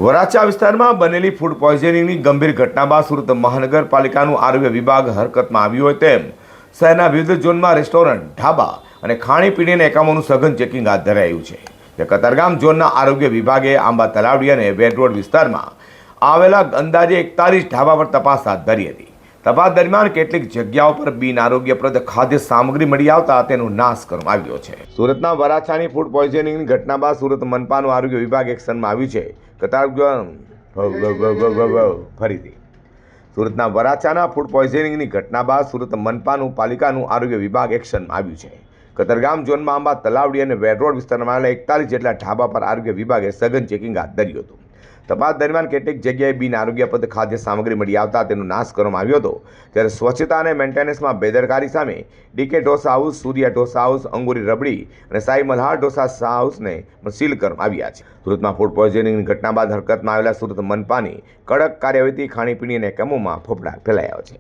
વરાછા વિસ્તારમાં બનેલી ફૂડ પોઈઝનિંગની ગંભીર ઘટના બાદ સુરત મહાનગરપાલિકાનું આરોગ્ય વિભાગ હરકતમાં આવ્યું હોય તેમ શહેરના વિવિધ ઝોનમાં રેસ્ટોરન્ટ, ઢાબા અને ખાણીપીણીના એકમોનું સઘન ચેકિંગ હાથ ધરાયું છે. જે કતારગામ ઝોનના આરોગ્ય વિભાગે આંબા તલાવડી અને વેડ રોડ વિસ્તારમાં આવેલા અંદાજે 41 ઢાબા પર તપાસ હાથ ધરી હતી. તપાસ દરમિયાન કેટલીક જગ્યાઓ પર બિન આરોગ્યપ્રદ ખાદ્ય સામગ્રી મળી આવતા તેનો નાશ કરવામાં આવ્યો છે. સુરતના વરાછાની ફૂડ પોઈઝનિંગની ઘટના બાદ સુરત મનપાનું આરોગ્ય વિભાગ એક્શનમાં આવ્યું છે. ફરીથી સુરતના વરાછાના ફૂડ પોઈઝનિંગની ઘટના બાદ સુરત મનપાનું પાલિકાનું આરોગ્ય વિભાગ એક્શનમાં આવ્યું છે. કતારગામ ઝોનમાં આંબા તલાવડી અને વેડ રોડ વિસ્તારમાં આવેલા 41 જેટલા ઢાબા પર આરોગ્ય વિભાગે સઘન ચેકિંગ હાથ ધર્યું હતું. તપાસ દરમિયાન કેટલીક જગ્યાએ બિન આરોગ્યપ્રદ ખાદ્ય સામગ્રી મળી આવતા તેનો નાશ કરવામાં આવ્યો હતો. ત્યારે સ્વચ્છતા અને મેન્ટેનન્સમાં બેદરકારી સામે ડીકે ઢોસા હાઉસ, સૂર્યા ઢોસા હાઉસ, અંગુરી રબડી અને સાઈ મલ્હાર ઢોસા હાઉસને સીલ કરવામાં આવ્યા છે. સુરતમાં ફૂડ પોઈઝનિંગની ઘટના બાદ હરકતમાં આવેલા સુરત મનપાની કડક કાર્યવાહીથી ખાણીપીણીના એકમોમાં ફફડાટ ફેલાયો છે.